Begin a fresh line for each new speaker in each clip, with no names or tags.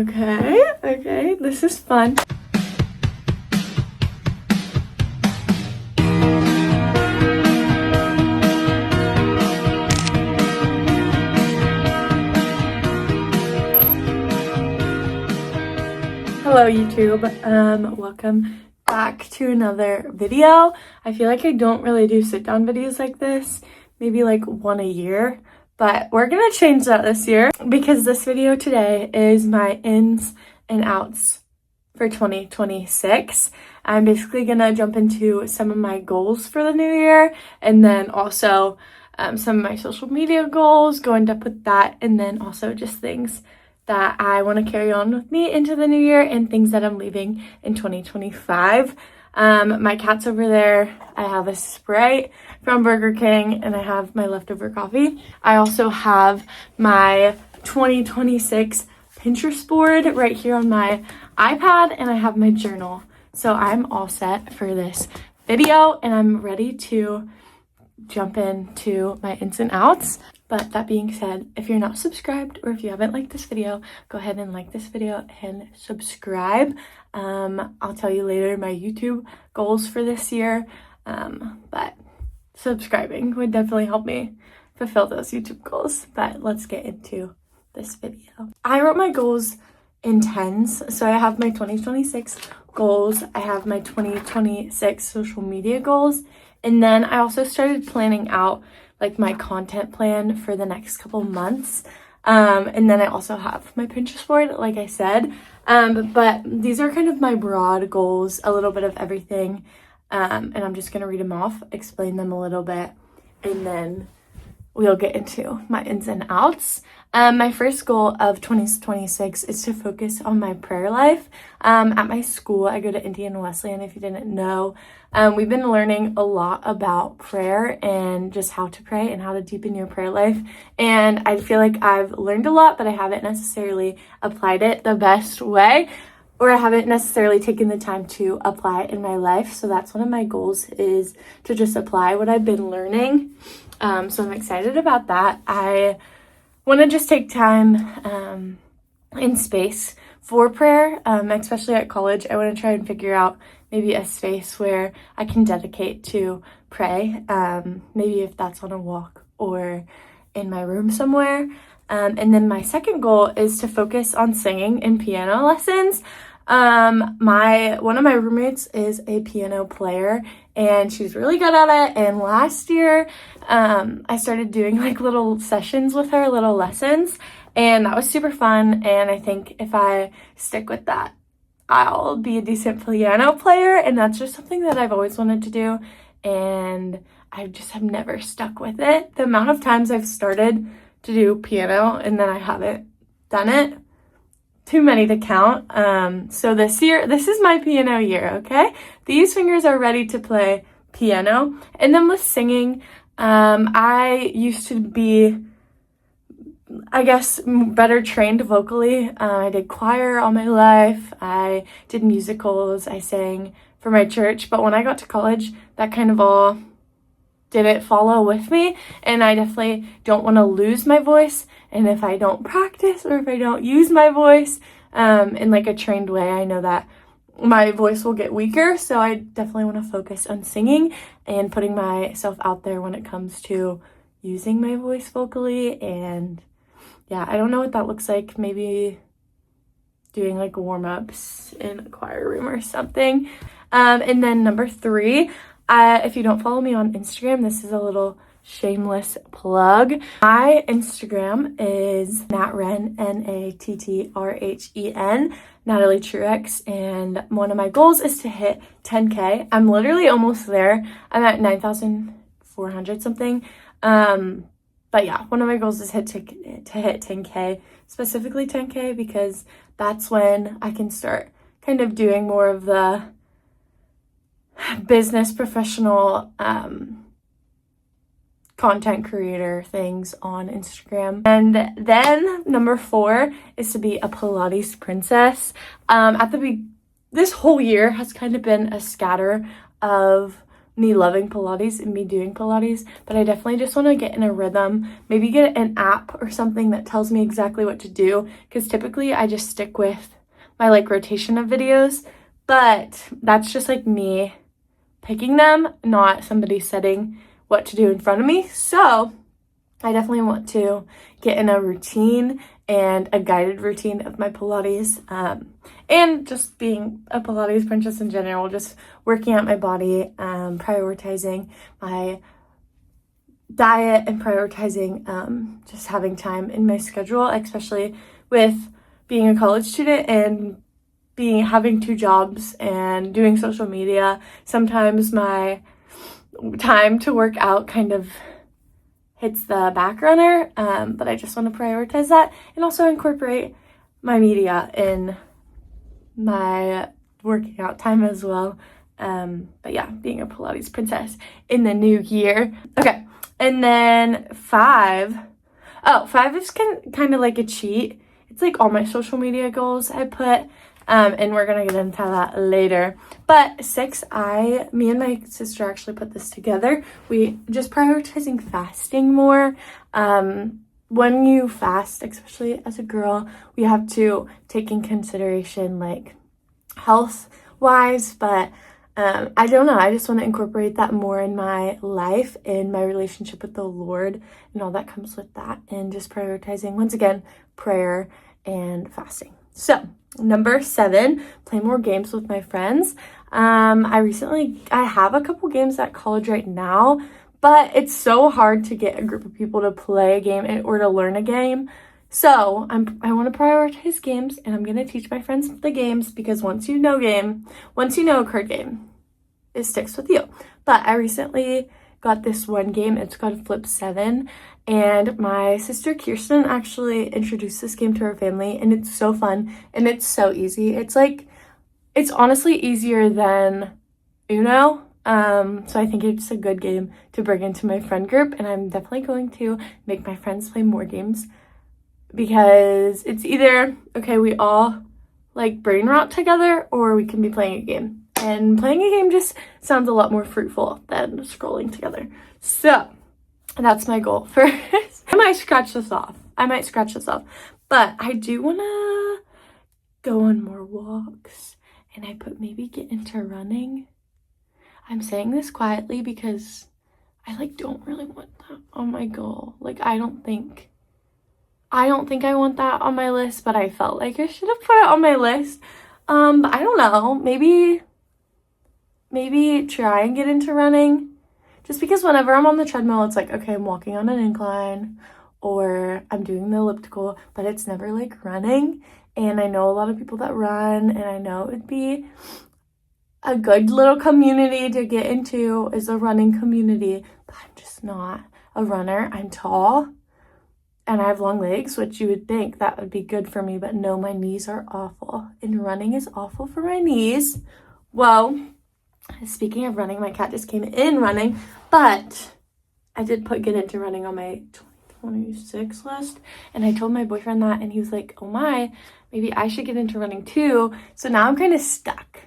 Okay, this is fun. Hello YouTube, welcome back to another video. I feel like I don't really do sit down videos like this, maybe like one a year, but we're gonna change that this year because this video today is my ins and outs for 2026. I'm basically gonna jump into some of my goals for the new year, and then also some of my social media goals, go in depth with that, and then also just things that I want to carry on with me into the new year and things that I'm leaving in 2025. My cat's over there. I have a Sprite from Burger King and I have my leftover coffee. I also have my 2026 Pinterest board right here on my iPad, and I have my journal. So I'm all set for this video and I'm ready to jump into my ins and outs. But that being said, if you're not subscribed or if you haven't liked this video, go ahead and like this video and subscribe. I'll tell you later my YouTube goals for this year, but subscribing would definitely help me fulfill those YouTube goals. But let's get into this video. I wrote my goals in tens. So I have my 2026 goals, I have my 2026 social media goals, and then I also started planning out like my content plan for the next couple months. And then I also have my Pinterest board, like I said. But these are kind of my broad goals, a little bit of everything. And I'm just gonna read them off, explain them a little bit, and then we'll get into my ins and outs. My first goal of 2026 is to focus on my prayer life. At my school, I go to Indiana Wesleyan, if you didn't know. We've been learning a lot about prayer and just how to pray and how to deepen your prayer life. And I feel like I've learned a lot, but I haven't necessarily applied it the best way, or I haven't necessarily taken the time to apply it in my life. So that's one of my goals, is to just apply what I've been learning. So I'm excited about that. I want to just take time in space for prayer, especially at college. I want to try and figure out maybe a space where I can dedicate to pray, maybe if that's on a walk or in my room somewhere. And then my second goal is to focus on singing and piano lessons. One of my roommates is a piano player and she's really good at it. And last year, I started doing like little sessions with her, little lessons, and that was super fun. And I think if I stick with that, I'll be a decent piano player. And that's just something that I've always wanted to do. And I just have never stuck with it. The amount of times I've started to do piano and then I haven't done it, too many to count. So this year, this is my piano year, okay? These fingers are ready to play piano. And then with singing, I used to be, I guess, better trained vocally. I did choir all my life. I did musicals. I sang for my church. But when I got to college, that kind of all didn't follow with me, and I definitely don't want to lose my voice. And if I don't practice or if I don't use my voice in like a trained way, I know that my voice will get weaker. So I definitely want to focus on singing and putting myself out there when it comes to using my voice vocally. And yeah, I don't know what that looks like. Maybe doing like warm-ups in a choir room or something. And then number 3, if you don't follow me on Instagram, this is a little shameless plug. My Instagram is Nattrhen, Nattrhen, Natalie Truex, and one of my goals is to hit 10K. I'm literally almost there. I'm at 9,400 something. But yeah, one of my goals is to hit 10K, specifically 10K, because that's when I can start kind of doing more of the business professional content creator things on Instagram. And then number 4 is to be a Pilates princess. This whole year has kind of been a scatter of me loving Pilates and me doing Pilates, but I definitely just want to get in a rhythm, maybe get an app or something that tells me exactly what to do, because typically I just stick with my like rotation of videos, but that's just like me picking them, not somebody setting what to do in front of me. So I definitely want to get in a routine and a guided routine of my Pilates, and just being a Pilates princess in general, just working out my body, prioritizing my diet and prioritizing just having time in my schedule, especially with being a college student and having 2 jobs and doing social media. Sometimes my time to work out kind of hits the back runner, but I just want to prioritize that and also incorporate my media in my working out time as well. But yeah, being a Pilates princess in the new year. Okay, and then 5 is kind of like a cheat. It's like all my social media goals I put, and we're gonna get into that later. But 6, me and my sister actually put this together. We just prioritizing fasting more. When you fast, especially as a girl, we have to take in consideration like health wise, but I don't know, I just want to incorporate that more in my life, in my relationship with the Lord and all that comes with that, and just prioritizing once again prayer and fasting. So number 7, play more games with my friends. I have a couple games at college right now, but it's so hard to get a group of people to play a game or to learn a game. So I want to prioritize games, and I'm going to teach my friends the games, because once you know a card game, it sticks with you. But I recently got this one game. It's called Flip 7, and my sister Kirsten actually introduced this game to her family, and it's so fun and it's so easy. It's honestly easier than Uno. So I think it's a good game to bring into my friend group, and I'm definitely going to make my friends play more games, because it's either, okay, we all like brain rot together, or we can be playing a game. And playing a game just sounds a lot more fruitful than scrolling together. So that's my goal first. I might scratch this off. But I do want to go on more walks, and I put maybe get into running. I'm saying this quietly because I don't really want that on my goal. I don't think I want that on my list, but I felt like I should have put it on my list. But I don't know, maybe try and get into running, just because whenever I'm on the treadmill, it's like, okay, I'm walking on an incline or I'm doing the elliptical, but it's never like running. And I know a lot of people that run, and I know it would be a good little community to get into, is a running community, but I'm just not a runner. I'm tall and I have long legs, which you would think that would be good for me, but no, my knees are awful, and running is awful for my knees. Well, speaking of running, my cat just came in running, but I did get into running on my 2026 list, and I told my boyfriend that, and he was like, oh my, maybe I should get into running too. So now I'm kind of stuck.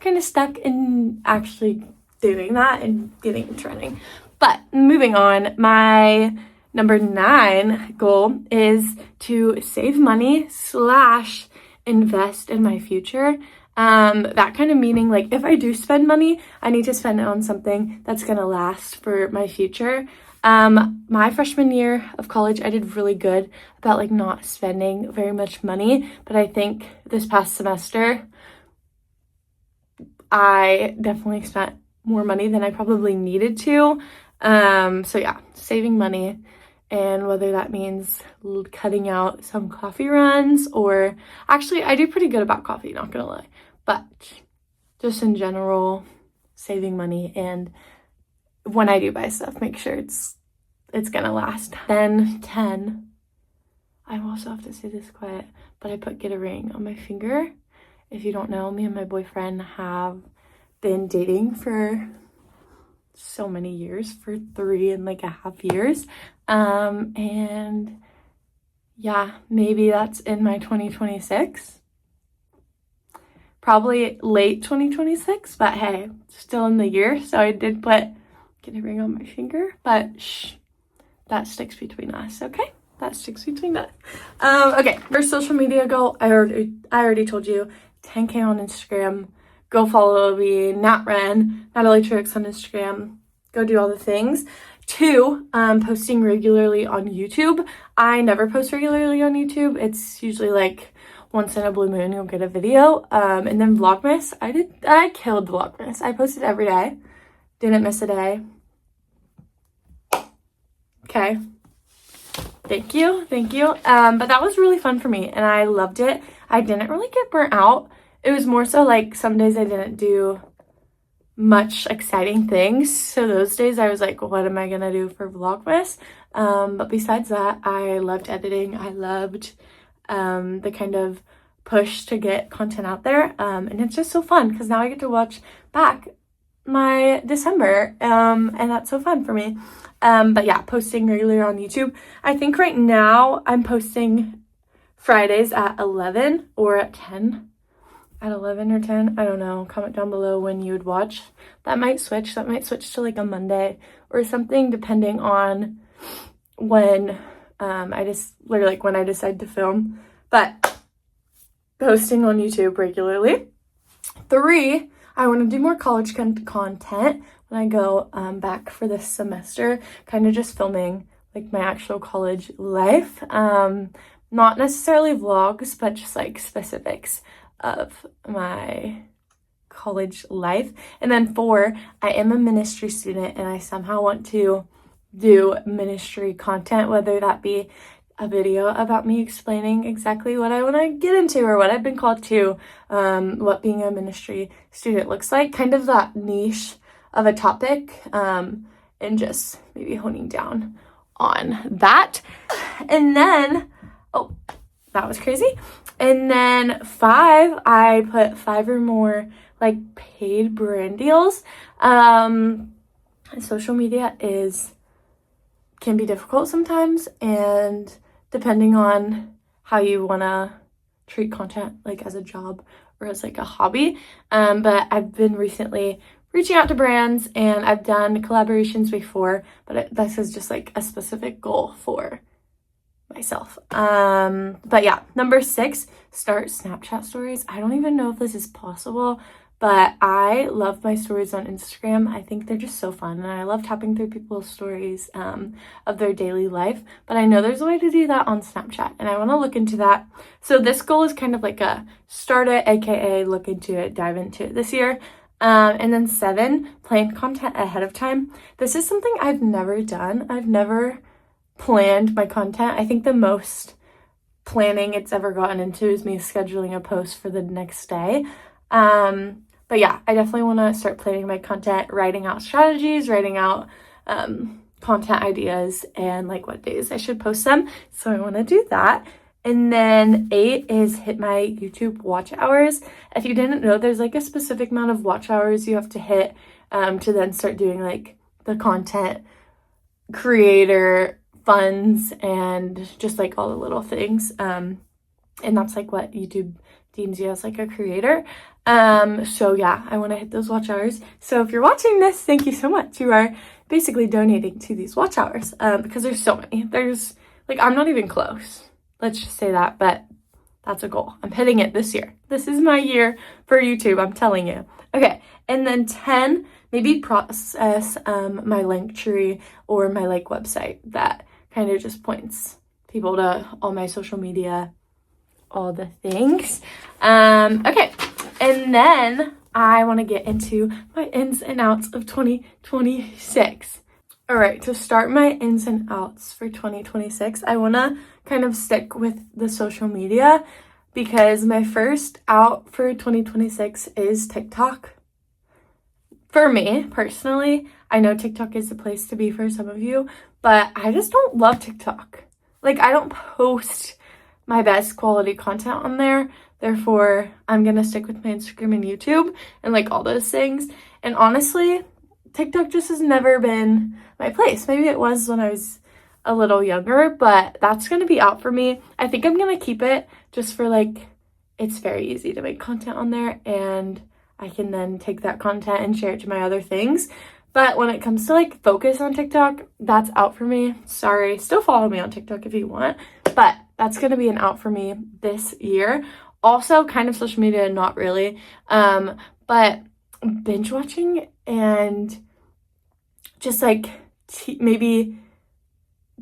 In actually doing that and getting into running. But moving on, my number 9 goal is to save money / invest in my future. That kind of meaning, like, if I do spend money, I need to spend it on something that's gonna last for my future. My freshman year of college, I did really good about not spending very much money, but I think this past semester I definitely spent more money than I probably needed to. So yeah, saving money, and whether that means cutting out some coffee runs, or actually I do pretty good about coffee, not gonna lie, but just in general, saving money, and when I do buy stuff, make sure it's gonna last. Then 10, I also have to say this quiet, but I get a ring on my finger. If you don't know, me and my boyfriend have been dating for so many years, for 3.5 years. And yeah, maybe that's in my 2026. probably late 2026, but hey, still in the year. So I did put, get a ring on my finger, but shh, that sticks between us, okay? That sticks between us. Okay, for social media goal, I already told you, 10K on Instagram. Go follow me, Nat Wren, Natalie Truex on Instagram. Go do all the things. 2, posting regularly on YouTube. I never post regularly on YouTube. It's usually like once in a blue moon you'll get a video. And then Vlogmas. I killed Vlogmas. I posted every day. Didn't miss a day. Okay. Thank you. But that was really fun for me and I loved it. I didn't really get burnt out. It was more so like some days I didn't do much exciting things. So those days I was like, what am I gonna do for Vlogmas? But besides that, I loved editing. I loved the kind of push to get content out there. And it's just so fun because now I get to watch back my December and that's so fun for me. But yeah, posting regularly on YouTube. I think right now I'm posting Fridays at 11 or at 10. At 11 or 10, I don't know. Comment down below when you would watch. That might switch to like a Monday or something depending on when when I decide to film. But posting on YouTube regularly. 3, I want to do more college content when I go back for this semester, kind of just filming like my actual college life. Not necessarily vlogs, but just like specifics of my college life. And then 4, I am a ministry student and I somehow want to do ministry content, whether that be a video about me explaining exactly what I want to get into or what I've been called to, what being a ministry student looks like, kind of that niche of a topic, and just maybe honing down on that. And then, oh, that was crazy. And then 5, I put 5 or more like paid brand deals. Social media can be difficult sometimes, and depending on how you want to treat content like as a job or as like a hobby. But I've been recently reaching out to brands and I've done collaborations before, but this is just like a specific goal for myself. But yeah, number 6, start Snapchat stories. I don't even know if this is possible, but I love my stories on Instagram. I think they're just so fun and I love tapping through people's stories of their daily life, but I know there's a way to do that on Snapchat and I want to look into that. So this goal is kind of like a start it, aka look into it, dive into it this year. And then 7, plan content ahead of time. This is something I've never done. I've never planned my content. I think the most planning it's ever gotten into is me scheduling a post for the next day. But yeah, I definitely want to start planning my content, writing out strategies, writing out content ideas, and like what days I should post them. So I want to do that. And then 8 is hit my YouTube watch hours. If you didn't know, there's like a specific amount of watch hours you have to hit to then start doing like the content creator funds and just like all the little things. And that's like what YouTube deems you as like a creator. So yeah, I want to hit those watch hours. So if you're watching this, thank you so much. You are basically donating to these watch hours because there's so many. There's like, I'm not even close. Let's just say that, but that's a goal. I'm hitting it this year. This is my year for YouTube, I'm telling you. Okay, and then 10, maybe process my Linktree or my like website that kind of just points people to all my social media, all the things. Okay, and then I want to get into my ins and outs of 2026. All right, to start my ins and outs for 2026, I want to kind of stick with the social media because my first out for 2026 is TikTok. For me, personally, I know TikTok is the place to be for some of you, but I just don't love TikTok. Like, I don't post my best quality content on there. Therefore, I'm going to stick with my Instagram and YouTube and like all those things. And honestly, TikTok just has never been my place. Maybe it was when I was a little younger, but that's going to be out for me. I think I'm going to keep it just for like it's very easy to make content on there, and I can then take that content and share it to my other things. But when it comes to like focus on TikTok, that's out for me. Sorry, still follow me on TikTok if you want, but that's gonna be an out for me this year. Also, kind of social media, not really, but binge watching and just like maybe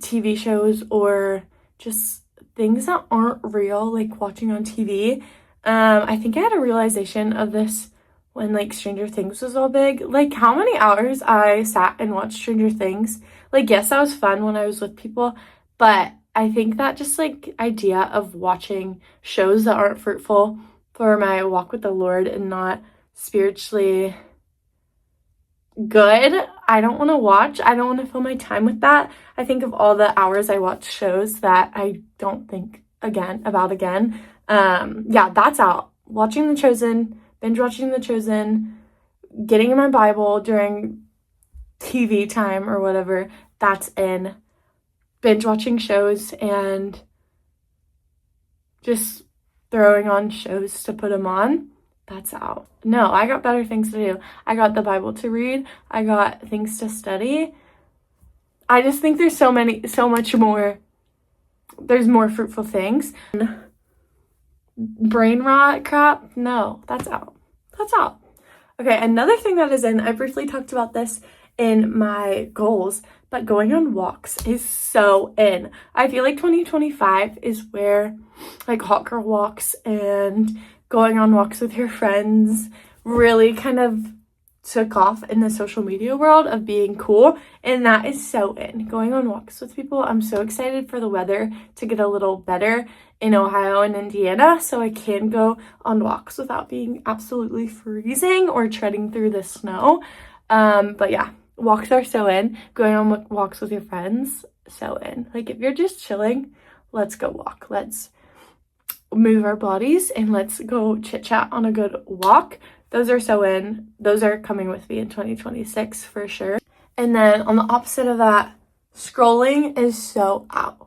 TV shows or just things that aren't real, like watching on TV. I think I had a realization of this when like Stranger Things was all big. Like how many hours I sat and watched Stranger Things. Like yes, that was fun when I was with people, but I think that just like idea of watching shows that aren't fruitful for my walk with the Lord and not spiritually good, I don't want to watch. I don't want to fill my time with that. I think of all the hours I watch shows that I don't think about again. Yeah, that's out. Watching The Chosen, binge watching The Chosen, getting in my Bible during TV time or whatever, that's in. Binge watching shows and just throwing on shows to put them on, that's out. No, I got better things to do. I got the Bible to read. I got things to study. I just think there's so much more. There's more fruitful things. Brain rot crap, no, that's out. That's out. Okay, another thing that is in, I briefly talked about this in my goals, but going on walks is so in. I feel like 2025 is where like hot girl walks and going on walks with your friends really kind of took off in the social media world of being cool, and that is so in. Going on walks with people. I'm so excited for the weather to get a little better in Ohio and Indiana so I can go on walks without being absolutely freezing or treading through the snow. But yeah, walks are so in. Going on walks with your friends, so in. Like if you're just chilling, let's go walk. Let's move our bodies and let's go chit chat on a good walk. Those are so in. Those are coming with me in 2026 for sure. And then on the opposite of that, scrolling is so out.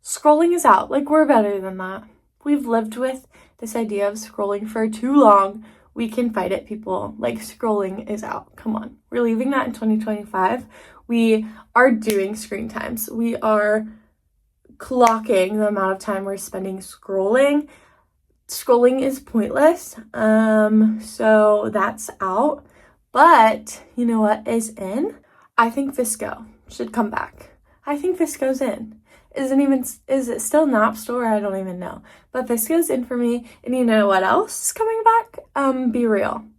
Scrolling is out. Like we're better than that. We've lived with this idea of scrolling for too long. We can fight it, people. Like scrolling is out. Come on. We're leaving that in 2025. We are doing screen times. We are clocking the amount of time we're spending scrolling. Scrolling is pointless. So that's out. But you know what is in? I think VSCO should come back. I think VSCO's in. Is it still in the App Store? I don't even know. But VSCO's in for me. And you know what else is coming back? BeReal.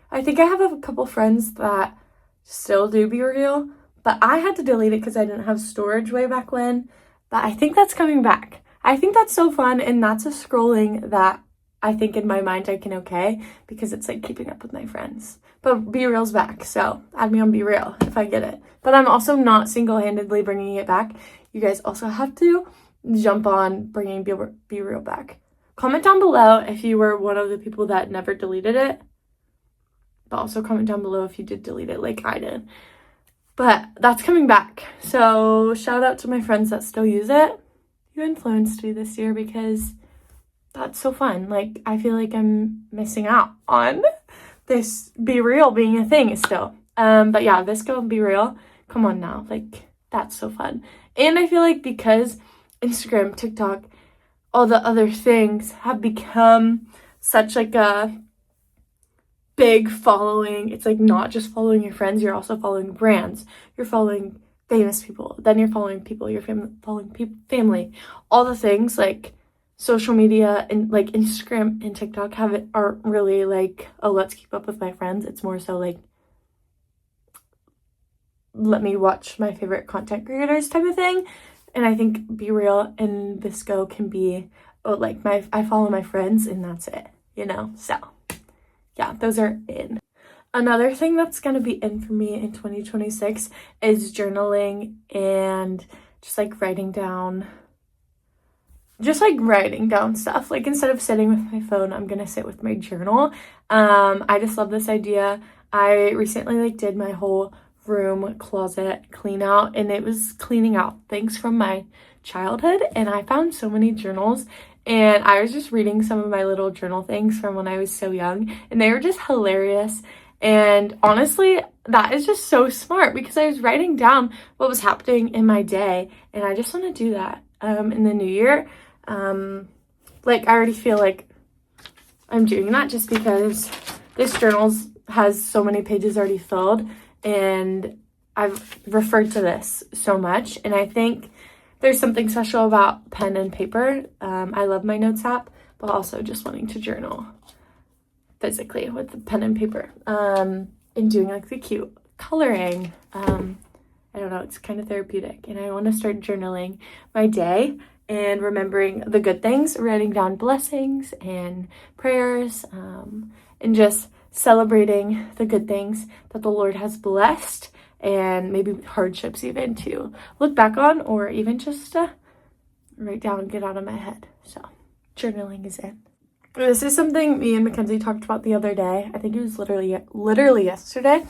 I think I have a couple friends that still do BeReal, but I had to delete it because I didn't have storage way back when. But I think that's coming back. I think that's so fun, and that's a scrolling that I think in my mind I can okay because it's like keeping up with my friends. But BeReal's back, so add me on BeReal if I get it. But I'm also not single-handedly bringing it back. You guys also have to jump on bringing BeReal back. Comment down below if you were one of the people that never deleted it. But also comment down below if you did delete it like I did. But that's coming back. So shout out to my friends that still use it. You influenced me this year because that's so fun. Like I feel like I'm missing out on this BeReal being a thing still. But yeah, VSCO and BeReal, come on now. Like that's so fun. And I feel like because Instagram, TikTok, all the other things have become such like a big following. It's like not just following your friends, you're also following brands. You're following famous people. Then you're following people, you're following family. All the things like social media and like Instagram and TikTok aren't really like, oh, let's keep up with my friends. It's more so like, let me watch my favorite content creators type of thing. And I think BeReal and VSCO can be, oh, like I follow my friends and that's it, you know? So yeah, those are in. Another thing that's going to be in for me in 2026 is journaling and just like writing down stuff. Like instead of sitting with my phone, I'm going to sit with my journal. I just love this idea. I recently like did my whole room closet clean out, and it was cleaning out things from my childhood, and I found so many journals And I was just reading some of my little journal things from when I was so young, and they were just hilarious. And honestly, that is just so smart because I was writing down what was happening in my day, and I just want to do that in the new year. Like, I already feel like I'm doing that just because this journal has so many pages already filled, and I've referred to this so much, and I think there's something special about pen and paper. I love my notes app, but also just wanting to journal physically with the pen and paper, and doing like the cute coloring. I don't know, it's kind of therapeutic, and I want to start journaling my day and remembering the good things, writing down blessings and prayers, and just celebrating the good things that the Lord has blessed, and maybe hardships even to look back on, or even just write down and get out of my head. So journaling is in. This is something me and Mackenzie talked about the other day. I think it was literally yesterday.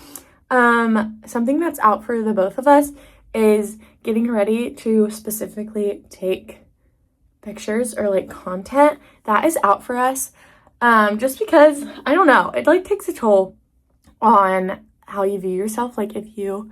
Something that's out for the both of us is getting ready to specifically take pictures or like content that is out for us. Just because, I don't know, it like takes a toll on how you view yourself. Like if you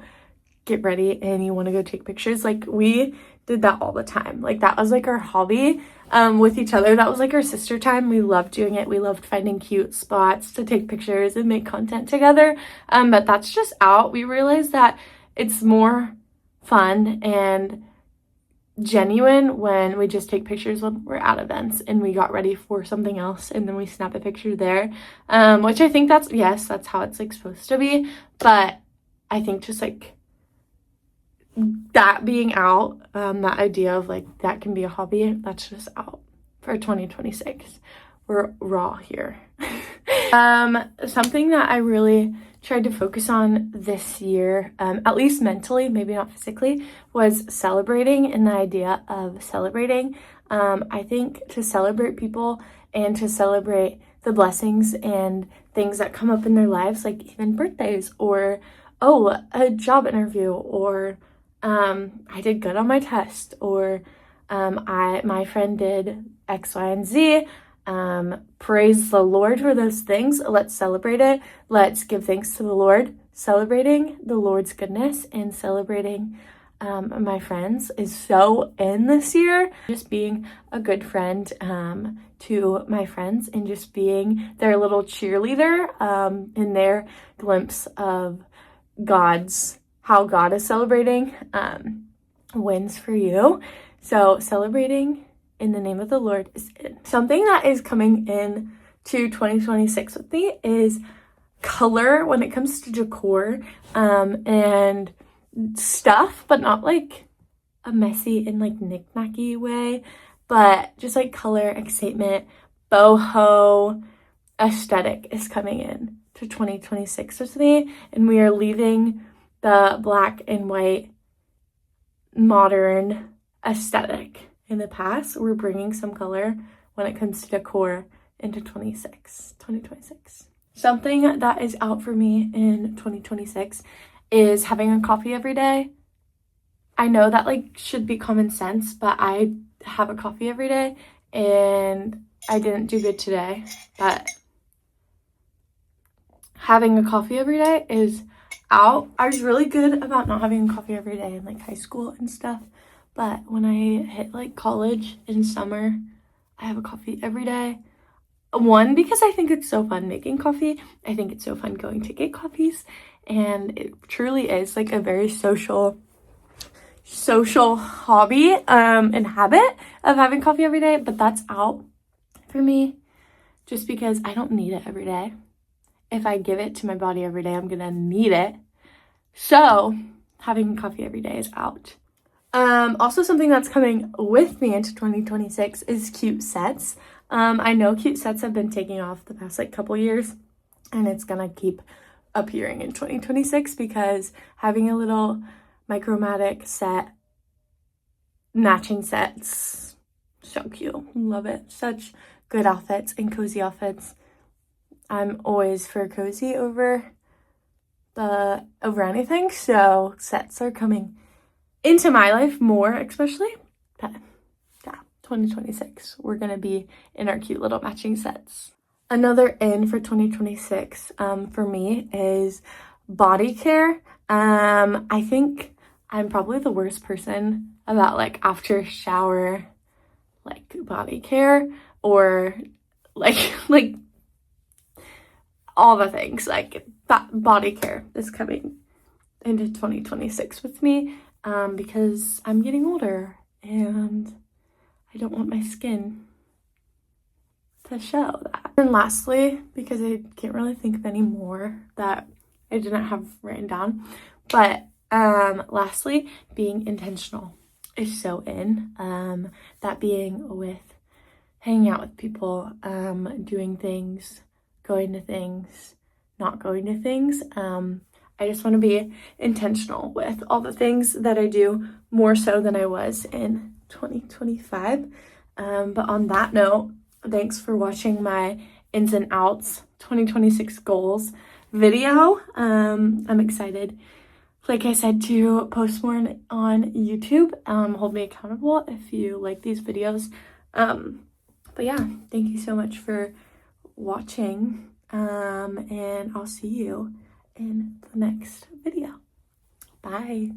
get ready and you want to go take pictures, like we did that all the time. Like that was like our hobby with each other. That was like our sister time. We loved doing it. We loved finding cute spots to take pictures and make content together. But that's just out. We realized that it's more fun and genuine when we just take pictures when we're at events and we got ready for something else and then we snap a picture there, which I think that's how it's like supposed to be. But I think just like that being out, that idea of like that can be a hobby, that's just out for 2026. We're raw here. Something that I really tried to focus on this year, at least mentally, maybe not physically, was celebrating, and the idea of celebrating. I think to celebrate people and to celebrate the blessings and things that come up in their lives, like even birthdays or, a job interview, or I did good on my test, or my friend did X, Y, and Z. Praise the Lord for those things. Let's celebrate it. Let's give thanks to the Lord. Celebrating the Lord's goodness and celebrating my friends is so in this year. Just being a good friend to my friends and just being their little cheerleader in their glimpse of how God is celebrating wins for you. So celebrating in the name of the Lord is in. Something that is coming in to 2026 with me is color when it comes to decor and stuff, but not like a messy and like knick-knacky way, but just like color, excitement, boho aesthetic is coming in to 2026 with me, and we are leaving the black and white modern aesthetic in the past. We're bringing some color when it comes to decor into 2026. Something that is out for me in 2026 is having a coffee every day. I know that like should be common sense, but I have a coffee every day and I didn't do good today, but having a coffee every day is out. I was really good about not having a coffee every day in like high school and stuff, but when I hit like college in summer, I have a coffee every day. One, because I think it's so fun making coffee. I think it's so fun going to get coffees, and it truly is like a very social hobby and habit of having coffee every day. But that's out for me just because I don't need it every day. If I give it to my body every day, I'm gonna need it. So having coffee every day is out. Also something that's coming with me into 2026 is cute sets. I know cute sets have been taking off the past like couple years, and it's gonna keep appearing in 2026 because having a little Micromatic set, matching sets, so cute. Love it. Such good outfits and cozy outfits. I'm always for cozy over anything, so sets are coming into my life more, especially. But yeah, 2026. We're gonna be in our cute little matching sets. Another in for 2026 for me is body care. I think I'm probably the worst person about like after shower like body care or like all the things like body care is coming into 2026 with me because I'm getting older and I don't want my skin to show that. And lastly, because I can't really think of any more that I didn't have written down, but lastly, being intentional is so in. That being with hanging out with people, doing things, going to things, not going to things. I just want to be intentional with all the things that I do more so than I was in 2025. But on that note, thanks for watching my ins and outs 2026 goals video. I'm excited, like I said, to post more on YouTube. Hold me accountable if you like these videos. But yeah, thank you so much for watching. And I'll see you in the next video. Bye.